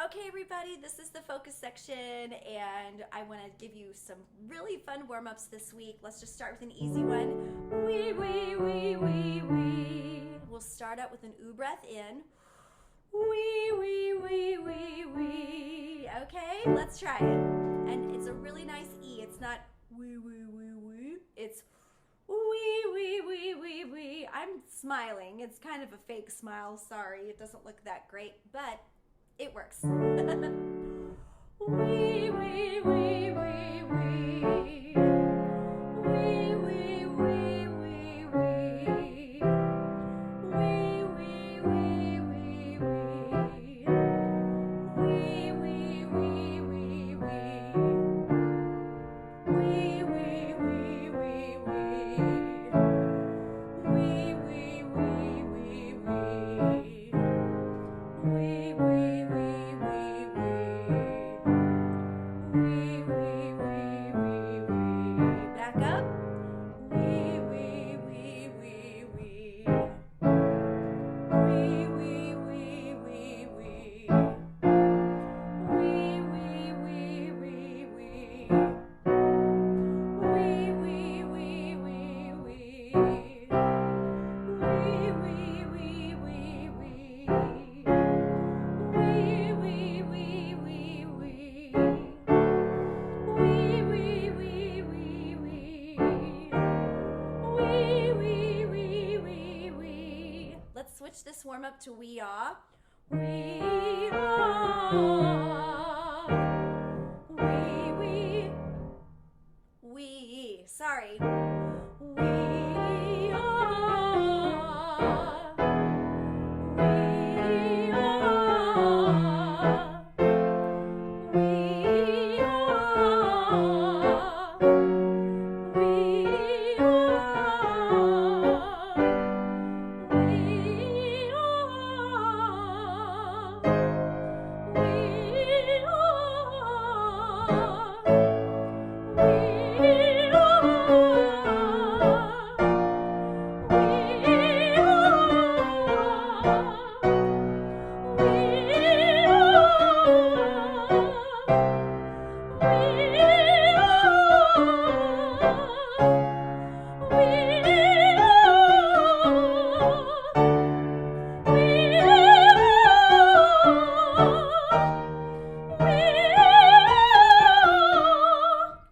Okay, everybody, this is the focus section, and I want to give you some really fun warm-ups this week. Let's just start with an easy one. Wee, wee, wee, wee, wee. We'll start out with an ooh breath in. Wee, wee, wee, wee, wee. Okay, let's try it. And it's a really nice E. It's not wee, wee, wee, wee. It's wee, wee, wee, wee, wee. I'm smiling. It's kind of a fake smile. Sorry, it doesn't look that great, but it works. Wee, wee, wee, wee, wee. Wee, wee, wee, wee, wee. Wee, wee, wee, wee, wee. Wee, wee, wee, wee, wee. Wee, wee, wee, wee, wee. Wee, wee, wee, wee, wee. Wee, wee, wee, wee, wee. Wee, wee, wee, wee, wee. Back up. Wee, wee, wee, wee, wee. Wee, wee, wee, wee, wee. Wee, wee, wee, wee, wee. Wee, wee, wee, wee, wee. Wee, wee, wee, wee, wee. Wee, wee, wee, wee, wee. Wee, wee, wee, wee, wee. Wee, wee, wee, wee, wee. Let's switch this warm up to wee ah. Wee ah. Wee, wee. Wee. Sorry. Wee ah. Wee ah. Wee ah. Wee ah. Wee ah. Wee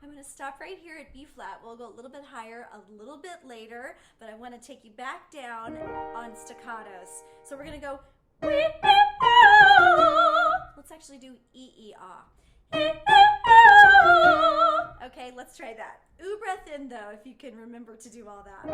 I'm going to stop right here at B flat. We'll go a little bit higher a little bit later, but I want to take you back down on staccatos. So we're going to go. Let's actually do E-E-ah. Okay, let's try that. Ooh breath in though, if you can remember to do all that.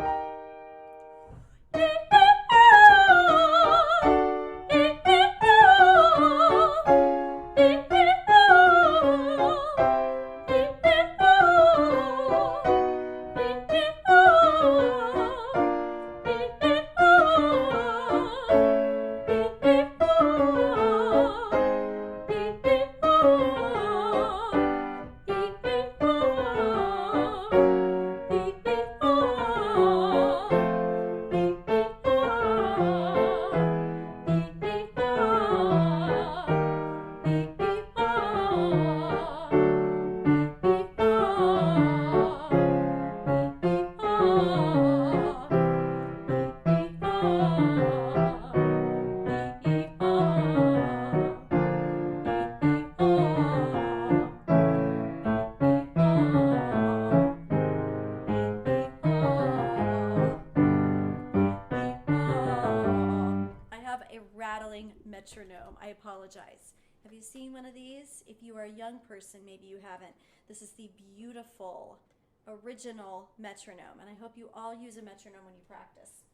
Rattling metronome. I apologize. Have you seen one of these? If you are a young person, maybe you haven't. This is the beautiful, original metronome, and I hope you all use a metronome when you practice.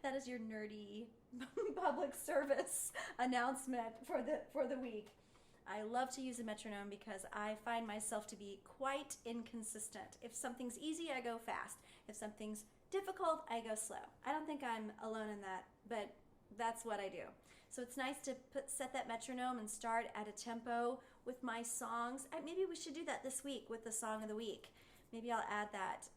That is your nerdy public service announcement for the week. I love to use a metronome because I find myself to be quite inconsistent. If something's easy, I go fast. If something's difficult, I go slow. I don't think I'm alone in that, but that's what I do. So it's nice to set that metronome and start at a tempo with my songs. Maybe we should do that this week with the song of the week. Maybe I'll add that.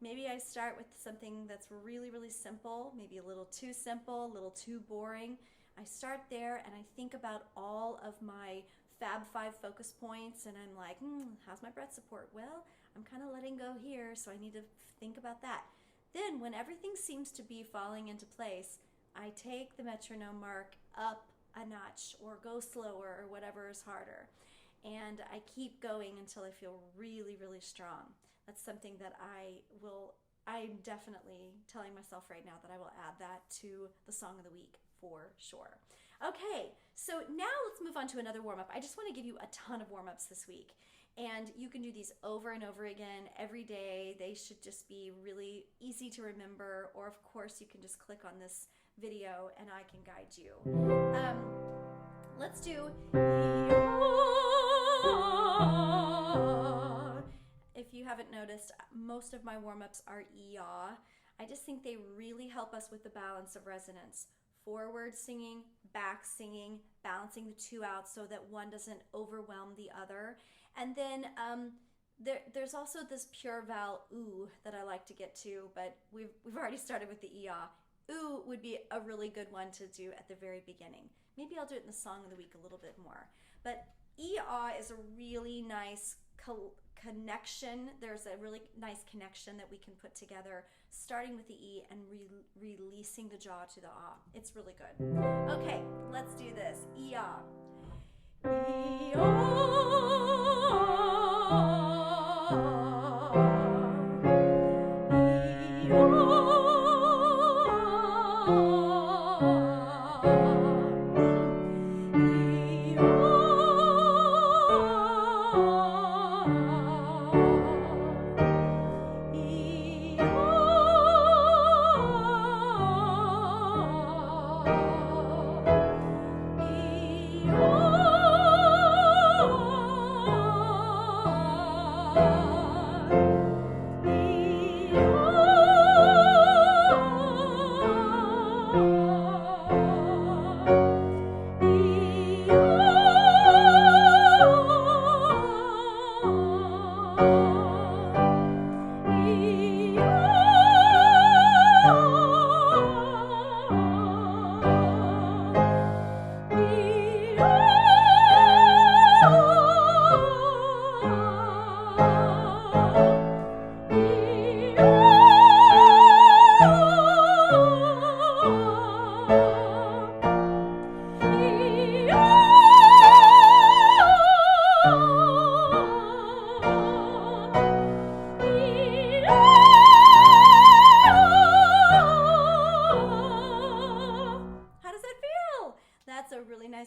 Maybe I start with something that's really, really simple, maybe a little too simple, a little too boring. I start there and I think about all of my Fab 5 focus points, and I'm like, how's my breath support? Well, I'm kind of letting go here, so I need to think about that. Then when everything seems to be falling into place, I take the metronome mark up a notch or go slower or whatever is harder. And I keep going until I feel really, really strong. That's something that I'm definitely telling myself right now that I will add that to the song of the week for sure. Okay, so now let's move on to another warm-up. I just want to give you a ton of warm-ups this week. And you can do these over and over again every day. They should just be really easy to remember, or of course you can just click on this video and I can guide you. Let's do if you haven't noticed, most of my warm-ups are yaw. I just think they really help us with the balance of resonance. Forward singing, back singing, balancing the two out so that one doesn't overwhelm the other. And then there's also this pure vowel ooh that I like to get to, but we've already started with the EA. Ooh would be a really good one to do at the very beginning. Maybe I'll do it in the song of the week a little bit more. But EA is a really nice connection. There's a really nice connection that we can put together, starting with the E and releasing the jaw to the ah. It's really good. Okay, let's do this. E-ah.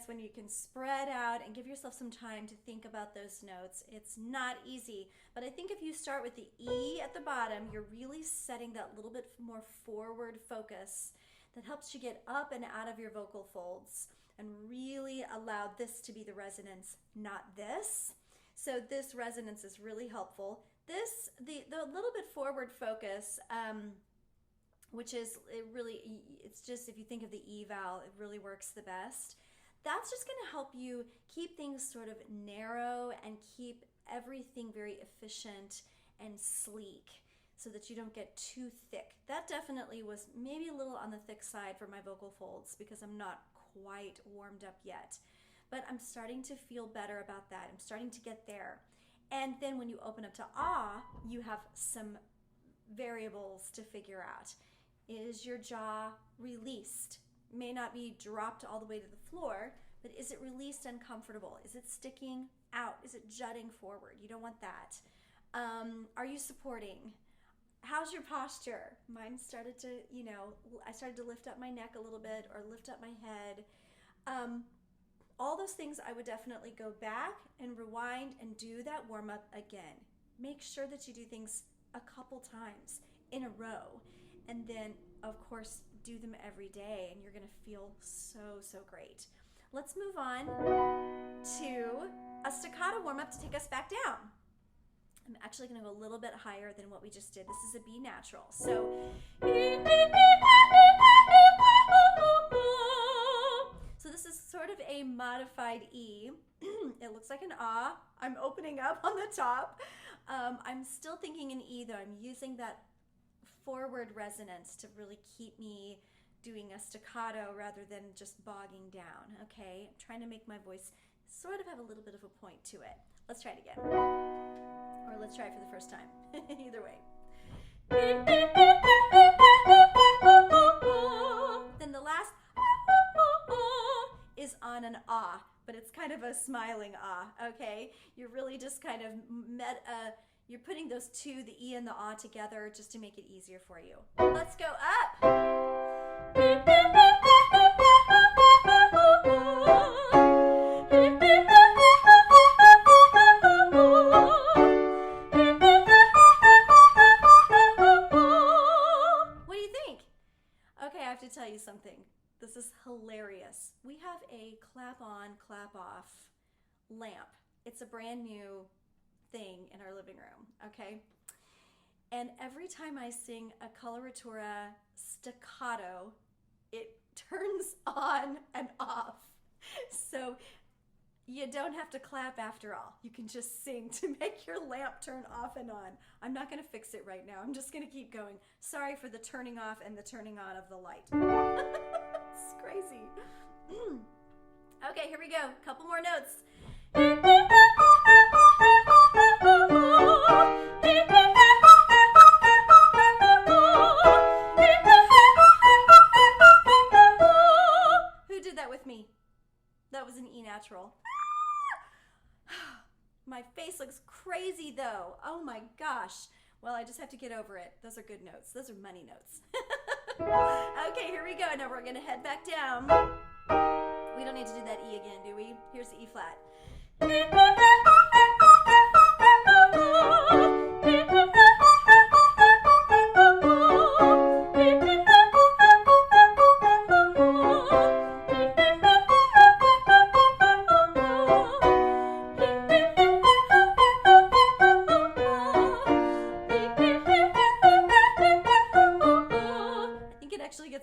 When you can spread out and give yourself some time to think about those notes. It's not easy, but I think if you start with the E at the bottom, you're really setting that little bit more forward focus that helps you get up and out of your vocal folds and really allow this to be the resonance, not this. So this resonance is really helpful. This, the little bit forward focus, which is it's just, if you think of the E vowel, it really works the best. That's just going to help you keep things sort of narrow and keep everything very efficient and sleek so that you don't get too thick. That definitely was maybe a little on the thick side for my vocal folds because I'm not quite warmed up yet. But I'm starting to feel better about that. I'm starting to get there. And then when you open up to ah, you have some variables to figure out. Is your jaw released? May not be dropped all the way to the floor, but is it released and comfortable? Is it sticking out? Is it jutting forward? You don't want that. Are you supporting? How's your posture? Mine started to, I started to lift up my neck a little bit or lift up my head. All those things I would definitely go back and rewind and do that warm up again. Make sure that you do things a couple times in a row. And then, of course, do them every day and you're going to feel so great. Let's move on to a staccato warm-up to take us back down. I'm actually going to go a little bit higher than what we just did. This is a B natural. So this is sort of a modified E. It looks like an ah. I'm opening up on the top. I'm still thinking an E though. I'm using that forward resonance to really keep me doing a staccato rather than just bogging down, okay? I'm trying to make my voice sort of have a little bit of a point to it. Let's try it again. Or let's try it for the first time. Either way. Then the last is on an ah, but it's kind of a smiling ah, okay? You're really just kind of you're putting those two, the E and the ah, together just to make it easier for you. Let's go up. What do you think? Okay, I have to tell you something. This is hilarious. We have a clap on, clap off lamp. It's a brand new thing in our living room, okay? And every time I sing a coloratura staccato, it turns on and off. So you don't have to clap after all. You can just sing to make your lamp turn off and on. I'm not going to fix it right now. I'm just going to keep going. Sorry for the turning off and the turning on of the light. It's crazy. Okay, here we go. Couple more notes. Who did that with me? That was an E natural. My face looks crazy though. Oh my gosh. Well, I just have to get over it. Those are good notes. Those are money notes. Okay, here we go. Now we're going to head back down. We don't need to do that E again, do we? Here's the E flat.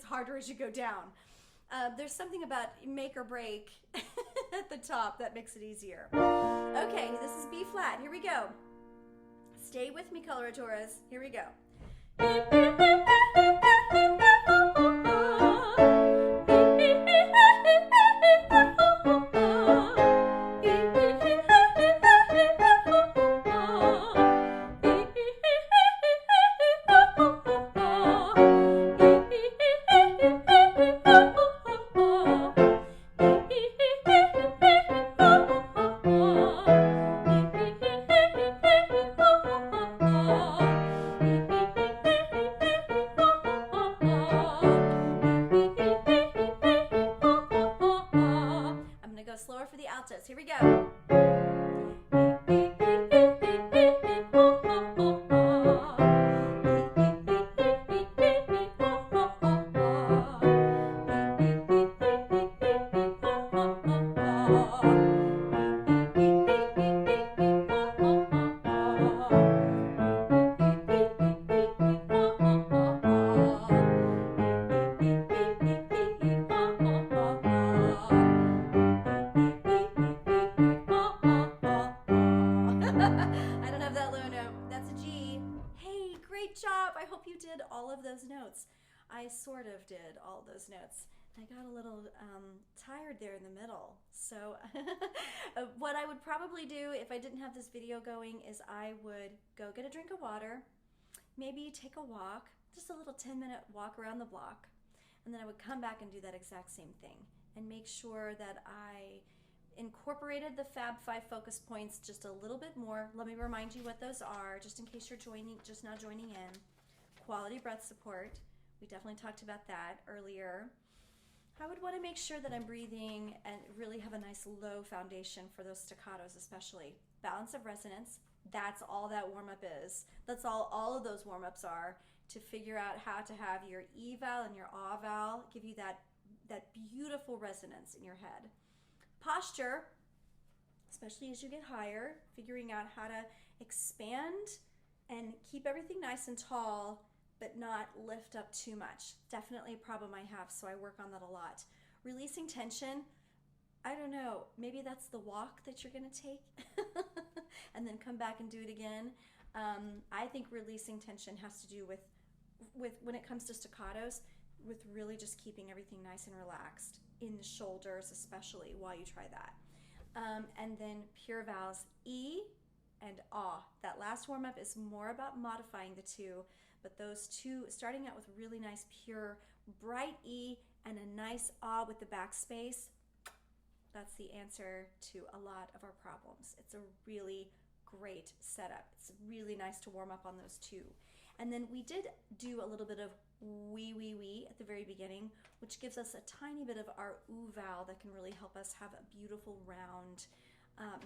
Harder as you go down. There's something about make or break at the top that makes it easier. Okay, this is B flat. Here we go. Stay with me, coloraturas. Here we go. Slower for the altos. Here we go. I don't have that low note. That's a G. Hey, great job. I hope you did all of those notes. I sort of did all those notes. I got a little tired there in the middle. So what I would probably do if I didn't have this video going is I would go get a drink of water, maybe take a walk, just a little 10-minute walk around the block, and then I would come back and do that exact same thing and make sure that I incorporated the Fab 5 focus points just a little bit more. Let me remind you what those are, just in case you're just now joining in. Quality breath support. We definitely talked about that earlier. I would want to make sure that I'm breathing and really have a nice low foundation for those staccatos especially. Balance of resonance. That's all that warm-up is. That's all of those warm-ups are, to figure out how to have your E vowel and your ah vowel give you that beautiful resonance in your head. Posture, especially as you get higher, figuring out how to expand and keep everything nice and tall, but not lift up too much. Definitely a problem I have, so I work on that a lot. Releasing tension, I don't know, maybe that's the walk that you're gonna take and then come back and do it again. I think releasing tension has to do with when it comes to staccatos, with really just keeping everything nice and relaxed in the shoulders, especially while you try that. And then pure vowels, E and ah. That last warm up is more about modifying the two, but those two, starting out with really nice, pure, bright E and a nice ah with the backspace, that's the answer to a lot of our problems. It's a really great setup. It's really nice to warm up on those two. And then we did do a little bit of wee at the very beginning, which gives us a tiny bit of our oo vowel that can really help us have a beautiful round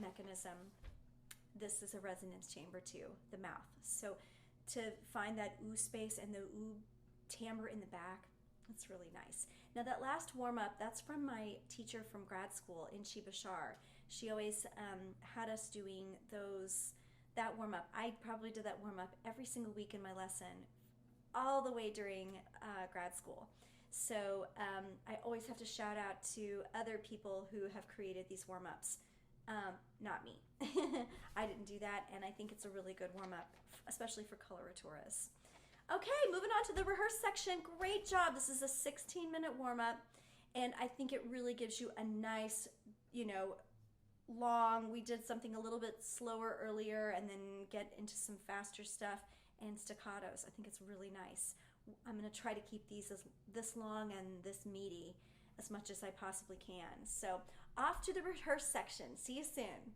mechanism. This is a resonance chamber too, the mouth. So to find that oo space and the oo timbre in the back, it's really nice. Now that last warm up, that's from my teacher from grad school in Bashar. She always had us doing that warm up. I probably did that warm up every single week in my lesson, all the way during grad school. So I always have to shout out to other people who have created these warm ups. Not me. I didn't do that, and I think it's a really good warm up, especially for coloraturas. Okay, moving on to the rehearse section. Great job. This is a 16-minute warm-up, and I think it really gives you a nice, long, we did something a little bit slower earlier and then get into some faster stuff and staccatos. I think it's really nice. I'm going to try to keep these this long and this meaty as much as I possibly can. So off to the rehearse section. See you soon.